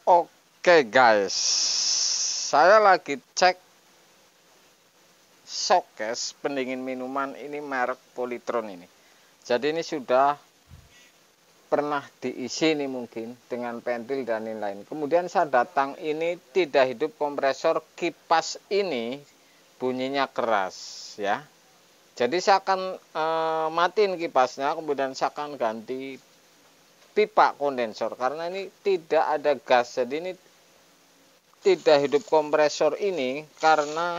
Oke guys, saya lagi cek showcase pendingin minuman ini merek Polytron ini. Jadi ini sudah pernah diisi nih mungkin dengan pentil dan lain-lain. Kemudian saya datang ini tidak hidup kompresor, kipas ini bunyinya keras ya. Jadi saya akan matiin kipasnya, kemudian saya akan ganti pipa kondensor karena ini tidak ada gas. Jadi ini tidak hidup kompresor ini karena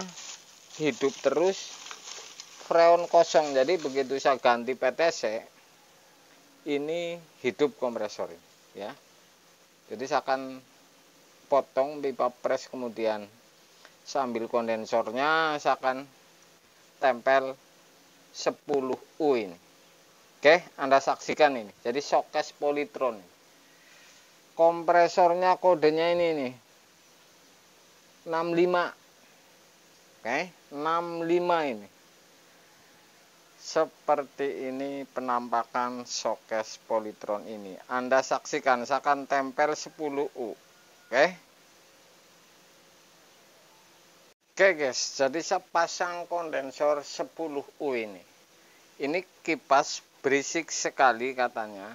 hidup terus freon kosong. Jadi begitu saya ganti PTC ini hidup kompresor ya. Jadi saya akan potong pipa pres, kemudian sambil kondensornya saya akan tempel 10U ini. Oke, Anda saksikan ini. Jadi showcase Polytron. Kompresornya kodenya ini nih. 65. Oke, 65 ini. Seperti ini penampakan showcase Polytron ini. Anda saksikan, saya akan tempel 10U. Oke. Oke guys, jadi saya pasang kondensor 10U ini. Ini kipas berisik sekali katanya.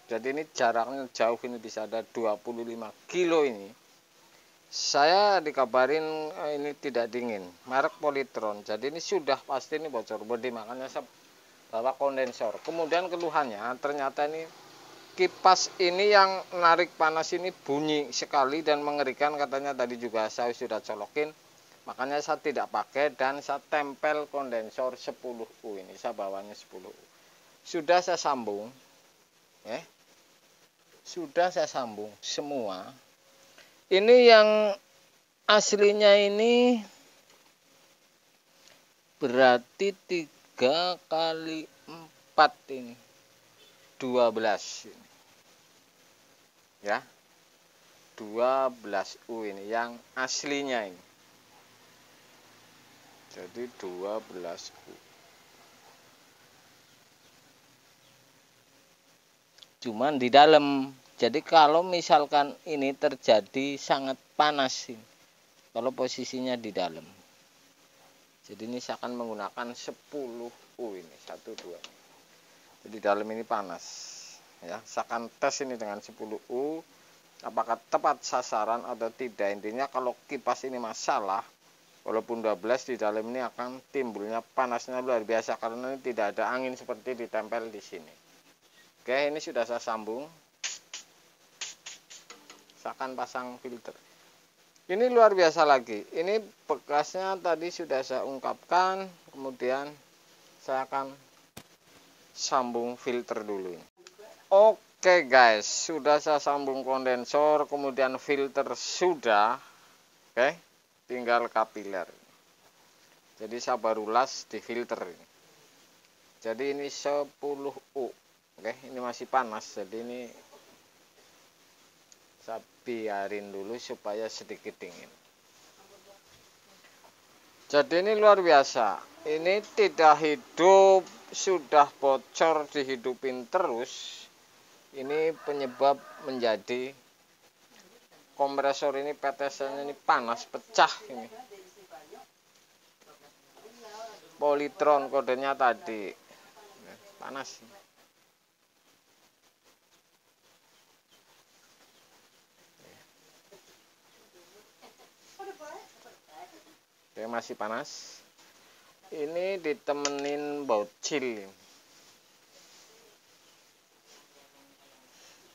Jadi ini jaraknya jauh, ini bisa ada 25 kilo ini. Saya dikabarin ini tidak dingin, merek Polytron. Jadi ini sudah pasti ini bocor bodi, makanya saya bawa kondensor. Kemudian keluhannya ternyata ini kipas ini yang narik panas ini bunyi sekali dan mengerikan katanya. Tadi juga saya sudah colokin, makanya saya tidak pakai dan saya tempel kondensor 10U ini. Saya bawanya 10U. Sudah saya sambung, ya. Sudah saya sambung semua. Ini yang aslinya ini berarti 3 kali 4 ini 12 ini. Ya. 12U ini yang aslinya ini. Jadi 12U. Cuman di dalam. Jadi kalau misalkan ini terjadi sangat panas ini, kalau posisinya di dalam. Jadi ini saya akan menggunakan 10U ini, 1, 2. Jadi dalam ini panas. Ya, saya akan tes ini dengan 10U, apakah tepat sasaran atau tidak. Intinya kalau kipas ini masalah, walaupun 12 di dalam ini akan timbulnya panasnya luar biasa karena ini tidak ada angin seperti ditempel di sini. Oke, ini sudah saya sambung. Saya akan pasang filter. Ini luar biasa lagi. Ini bekasnya tadi sudah saya ungkapkan. Kemudian saya akan sambung filter dulu ini. Oke guys, sudah saya sambung kondensor, kemudian filter sudah. Oke, tinggal kapiler. Jadi saya baru las di filter ini. Jadi ini 10U. Oke, ini masih panas. Jadi ini saya biarin dulu supaya sedikit dingin. Jadi ini luar biasa. Ini tidak hidup, sudah bocor dihidupin terus. Ini penyebab menjadi kompresor ini PTC-nya ini panas, pecah ini. Polytron kodenya tadi. Panas. Oke, masih panas. Ini ditemenin baucil.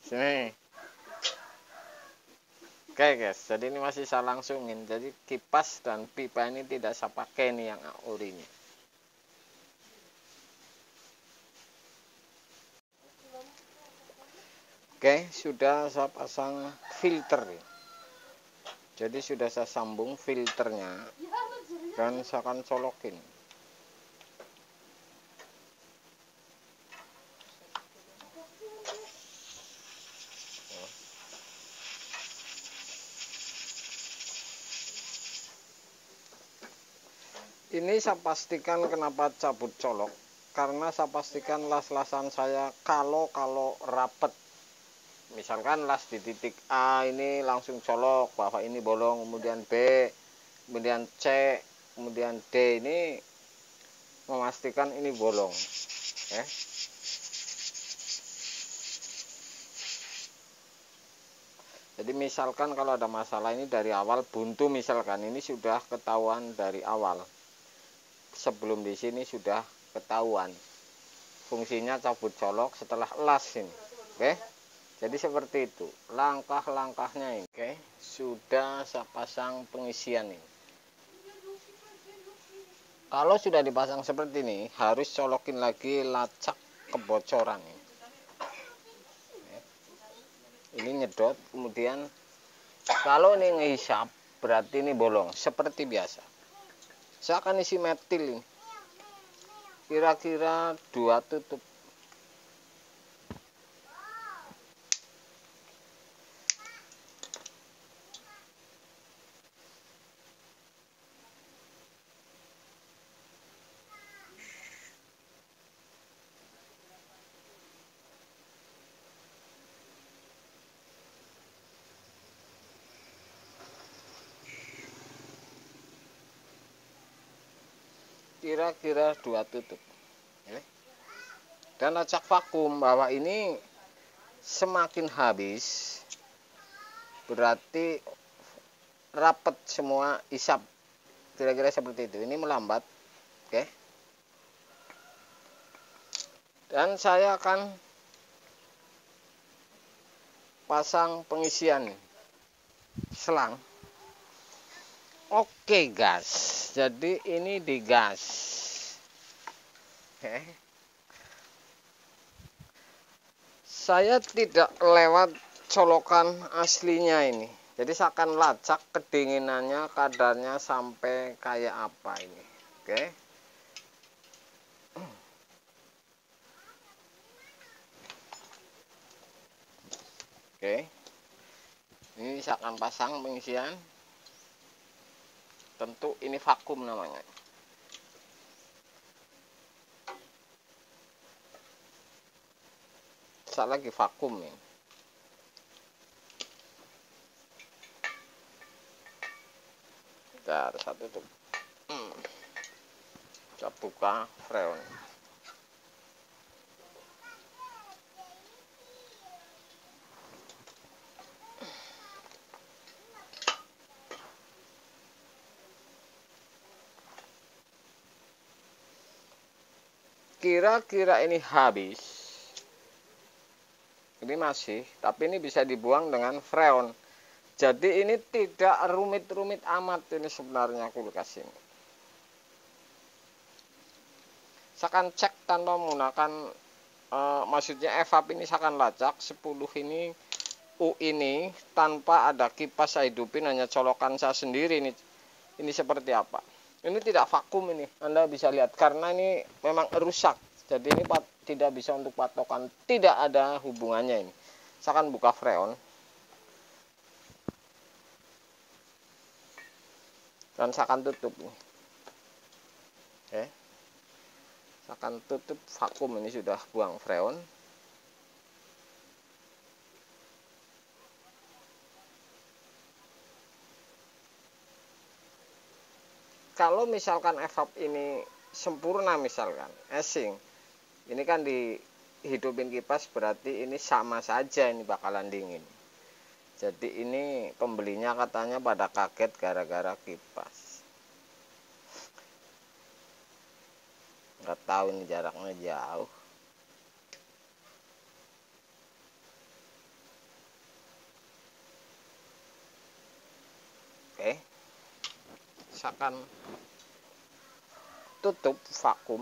Sini. Oke guys, jadi ini masih saya langsungin. Jadi kipas dan pipa ini tidak saya pakai nih yang orinya. Oke, sudah saya pasang filter. Jadi sudah saya sambung filternya dan saya akan colokin. Ini saya pastikan kenapa cabut colok, karena saya pastikan las-lasan saya kalau rapet Misalkan las di titik A ini langsung colok bahwa ini bolong, kemudian B, kemudian C, kemudian D ini memastikan ini bolong. Jadi misalkan kalau ada masalah ini dari awal buntu, misalkan ini sudah ketahuan dari awal. Sebelum di sini sudah ketahuan. Fungsinya cabut colok setelah las ini. Oke. Jadi seperti itu. Langkah-langkahnya ini. Oke. Sudah saya pasang pengisian ini. Kalau sudah dipasang seperti ini, harus colokin lagi lacak kebocoran ini. Ini nyedot, kemudian kalau ini ngehisap berarti ini bolong seperti biasa. Saya akan isi metil ini kira-kira 2 tutup. Kira-kira 2 tutup. Dan lacak vakum bahwa ini semakin habis berarti rapet semua isap, kira-kira seperti itu. Ini melambat. Oke. Dan saya akan pasang pengisian selang. Oke gas, jadi ini digas. Saya tidak lewat colokan aslinya ini. Jadi saya akan lacak kedinginannya, kadarnya sampai kayak apa ini. Oke. Oke. Ini saya akan pasang pengisian. Tentu ini vakum namanya. Saya lagi vakum nih. Bentar, satu tutup. Kita buka freon. Kira-kira ini habis. Ini masih, tapi ini bisa dibuang dengan freon. Jadi ini tidak rumit-rumit amat ini sebenarnya kulkas ini. Saya akan cek tanpa menggunakan maksudnya evap ini saya akan lacak 10 ini U ini tanpa ada kipas saya hidupin, hanya colokan saya sendiri ini. Ini seperti apa? Ini tidak vakum ini, Anda bisa lihat karena ini memang rusak. Jadi ini tidak bisa untuk patokan, tidak ada hubungannya ini. Saya akan buka freon. Dan saya akan tutup ini. Oke. Saya akan tutup vakum, ini sudah buang freon. Kalau misalkan evap ini sempurna, misalkan esing, ini kan dihidupin kipas berarti ini sama saja ini bakalan dingin. Jadi ini pembelinya katanya pada kaget gara-gara kipas. Nggak tahu ini jaraknya jauh. Oke. Misalkan tutup vakum.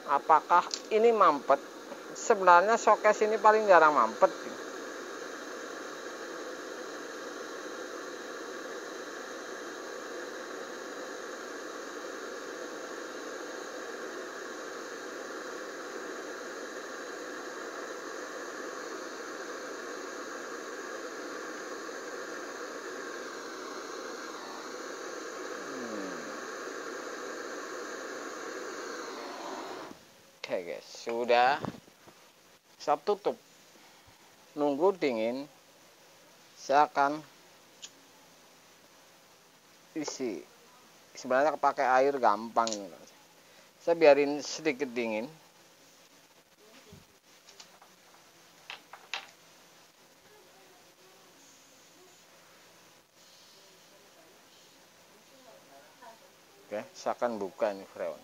Apakah ini mampet? Sebenarnya showcase ini paling jarang mampet. Oke guys, sudah Saya tutup, nunggu dingin. Saya akan isi. Sebenarnya pakai air gampang. Saya biarin sedikit dingin. Oke, saya akan buka ini freon.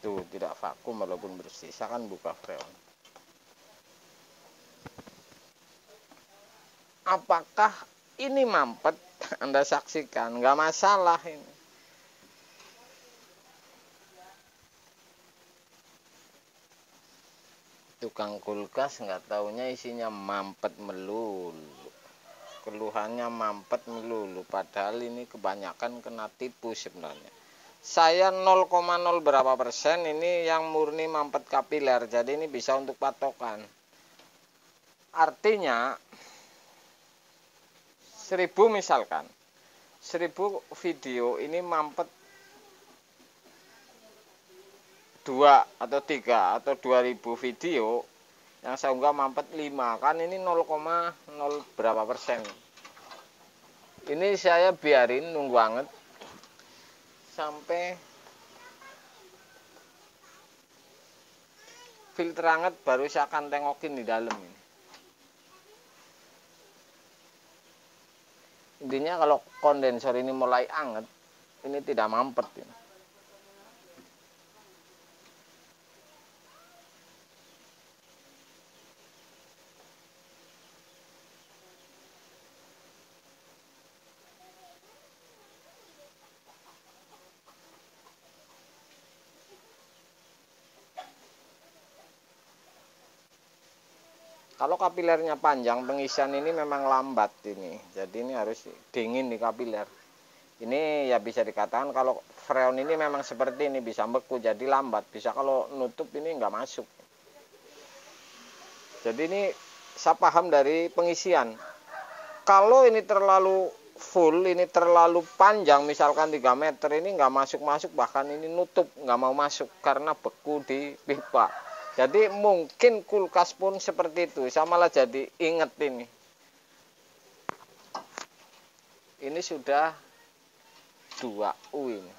Tuh, tidak vakum walaupun bersih. Saya akan buka freon. Apakah ini mampet? Anda saksikan, nggak masalah ini. Tukang kulkas nggak taunya isinya mampet melulu. Keluhannya mampet melulu, padahal ini kebanyakan kena tipu sebenarnya. Saya 0,0 berapa persen ini yang murni mampet kapiler, jadi ini bisa untuk patokan. Artinya 1000 misalkan 1000 video ini mampet 2 atau 3 atau 2000 video yang saya unggah mampet 5, kan ini 0,0 berapa persen. Ini saya biarin nunggu banget sampai filter hangat, baru saya akan tengokin di dalam ini. Intinya kalau kondensor ini mulai anget, ini tidak mampet ini. Kalau kapilernya panjang, pengisian ini memang lambat ini. Jadi ini harus dingin di kapiler. Ini ya bisa dikatakan kalau freon ini memang seperti ini, bisa beku jadi lambat. Bisa kalau nutup ini nggak masuk. Jadi ini saya paham dari pengisian. Kalau ini terlalu full, ini terlalu panjang, misalkan 3 meter, ini nggak masuk-masuk, bahkan ini nutup, nggak mau masuk karena beku di pipa. Jadi mungkin kulkas pun seperti itu. Saya malah jadi inget ini. Ini sudah 2U ini.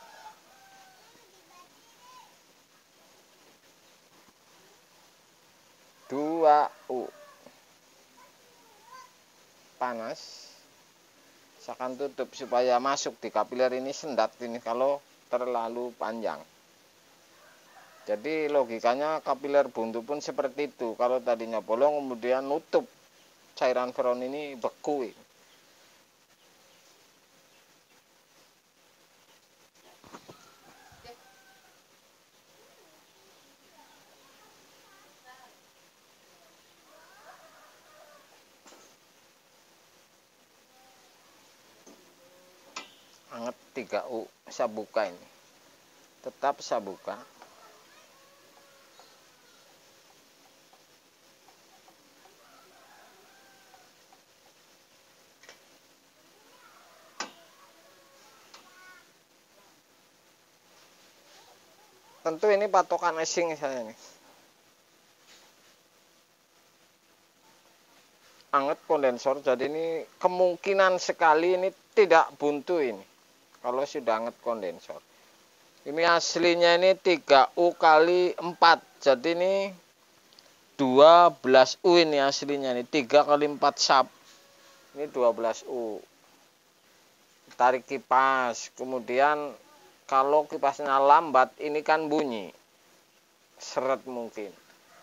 Panas. Saya akan tutup supaya masuk di kapiler ini, sendat ini kalau terlalu panjang. Jadi logikanya kapiler buntu pun seperti itu. Kalau tadinya bolong kemudian nutup, cairan freon ini beku. Anget 3U, saya buka ini. Tetap saya buka. Tentu ini patokan asing saya nih. Anget kondensor, jadi ini kemungkinan sekali ini tidak buntu ini. Kalau sudah anget kondensor. Ini aslinya ini 3U kali 4. Jadi ini 12U ini aslinya ini. 3 kali 4 sub. Ini 12U. Tarik kipas. Kemudian kalau kipasnya lambat, ini kan bunyi. Seret mungkin.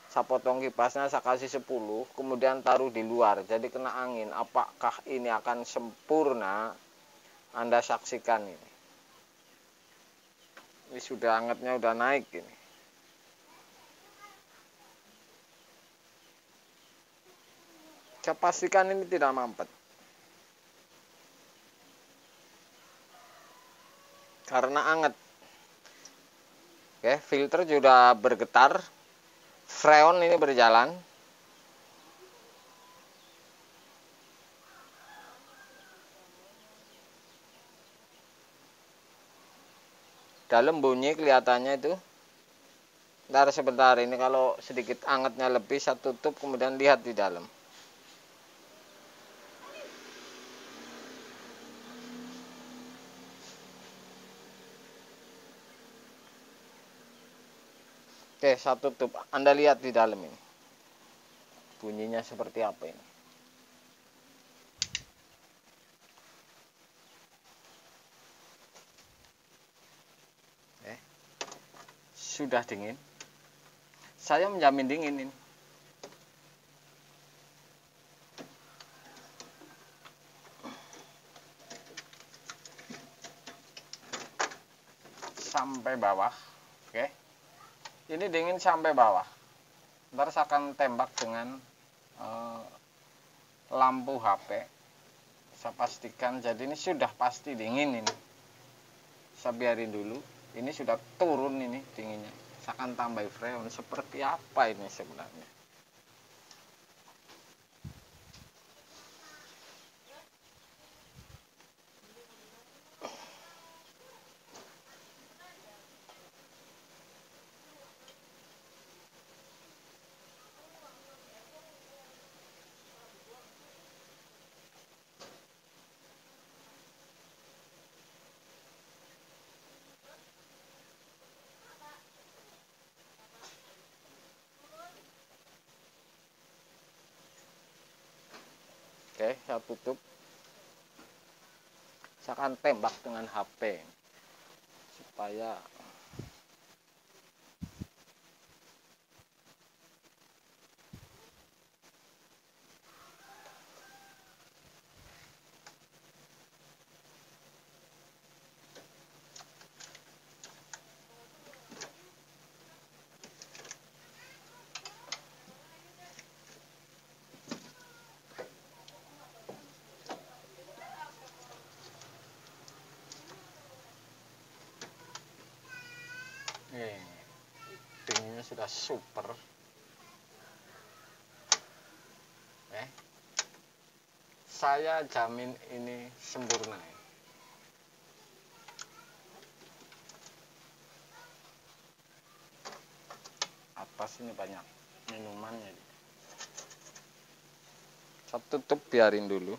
Saya potong kipasnya, saya kasih 10. Kemudian taruh di luar. Jadi kena angin. Apakah ini akan sempurna? Anda saksikan ini. Ini sudah angetnya udah naik ini. Saya pastikan ini tidak mampet. Karena anget. Oke, filter sudah bergetar. Freon ini berjalan. Dalam bunyi kelihatannya itu. Ntar sebentar, ini kalau sedikit angetnya lebih saya tutup, kemudian lihat di dalam. Oke, saya tutup. Anda lihat di dalam ini. Bunyinya seperti apa ini? Sudah dingin. Saya menjamin dingin ini. Sampai bawah. Oke. Ini dingin sampai bawah. Ntar saya akan tembak dengan lampu HP. Saya pastikan, jadi ini sudah pasti dingin ini. Saya biarin dulu. Ini sudah turun ini dinginnya. Saya akan tambah freon. Seperti apa ini sebenarnya? Oke, saya tutup. Saya akan tembak dengan HP supaya dinginnya sudah super. Saya jamin ini sempurna. Atas ini banyak minumannya. Saya tutup, biarin dulu.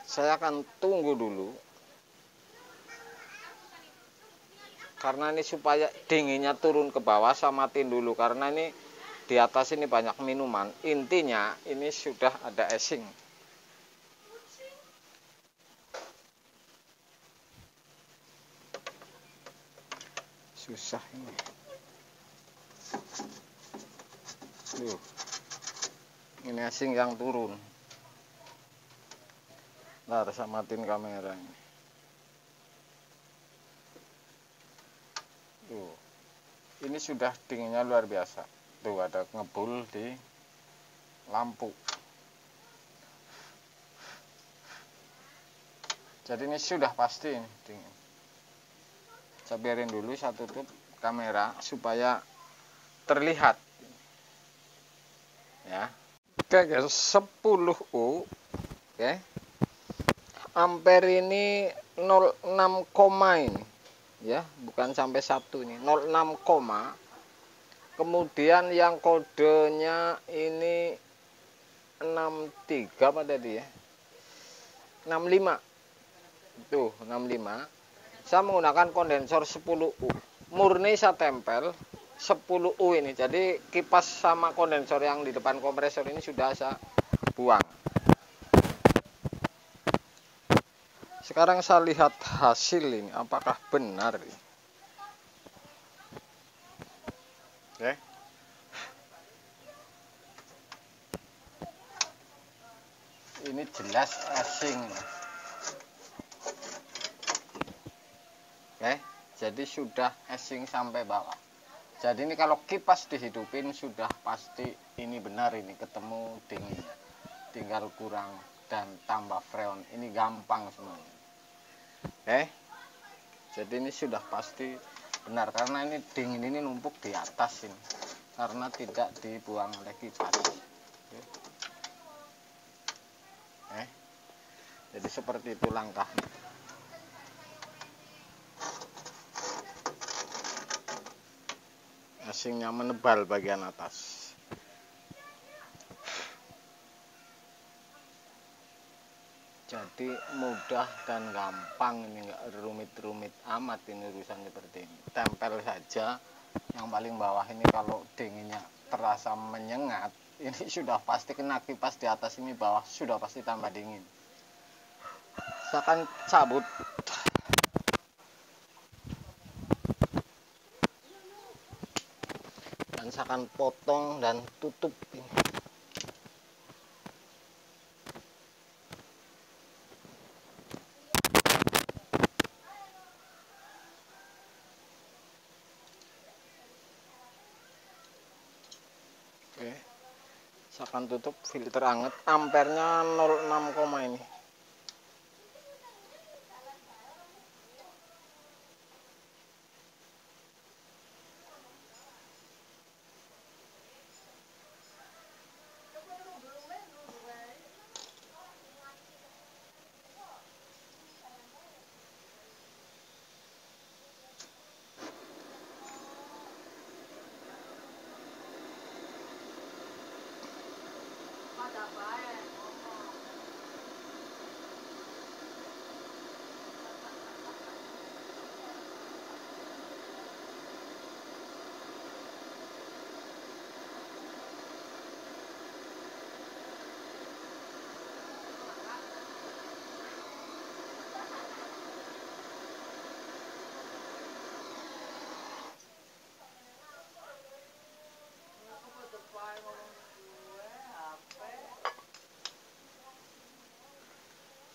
Saya akan tunggu dulu. Karena ini supaya dinginnya turun ke bawah, saya matiin dulu. Karena ini di atas ini banyak minuman. Intinya ini sudah ada icing. Susah ini. Tuh. Ini icing yang turun. Nah, saya matiin kamera ini. Tuh. Ini sudah dinginnya luar biasa. Tuh ada ngebul di lampu. Jadi ini sudah pasti ini dingin. Saya biarin dulu, saya tutup kamera supaya terlihat. Ya. Oke guys, 10 U. Oke. Ampere ini 0,6 koma ini. Ya, bukan sampai 1 ini. 0,6 koma. Kemudian yang kodenya ini 63 apa tadi ya? 65. Tuh, 65. Saya menggunakan kondensor 10 U. Murni saya tempel 10 U ini. Jadi kipas sama kondensor yang di depan kompresor ini sudah saya buang. Sekarang saya lihat hasil ini, apakah benar ini. Oke. Ini jelas icing. Oke, jadi sudah icing sampai bawah. Jadi ini kalau kipas dihidupin sudah pasti ini benar, ini ketemu dinginnya. Tinggal kurang dan tambah freon. Ini gampang semuanya. Oke. Jadi ini sudah pasti benar karena ini dingin ini numpuk di atas ini. Karena tidak dibuang oleh kipas. Oke. Jadi seperti itu langkah. Asingnya menebal bagian atas. Jadi mudah dan gampang, ini enggak rumit-rumit amat ini urusan seperti ini. Tempel saja yang paling bawah ini, kalau dinginnya terasa menyengat, ini sudah pasti kena kipas di atas ini, bawah sudah pasti tambah dingin. Saya akan cabut. Dan saya akan potong dan tutup ini. Oke, saya akan tutup filter anget, ampernya 0,6 ini.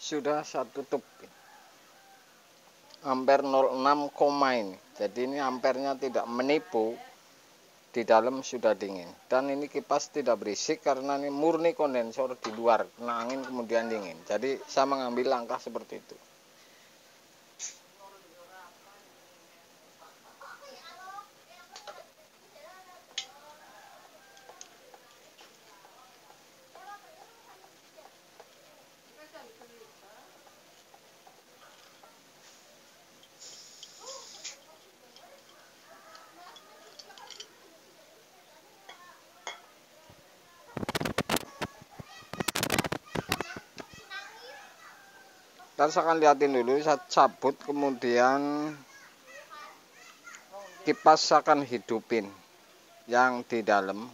Sudah saya tutup. Ampere 0,6 ini. Jadi ini ampernya tidak menipu. Di dalam sudah dingin. Dan ini kipas tidak berisik karena ini murni kondensor di luar, kena angin kemudian dingin. Jadi saya mengambil langkah seperti itu. Dan saya akan lihatin dulu, saya cabut kemudian kipas akan hidupin yang di dalam.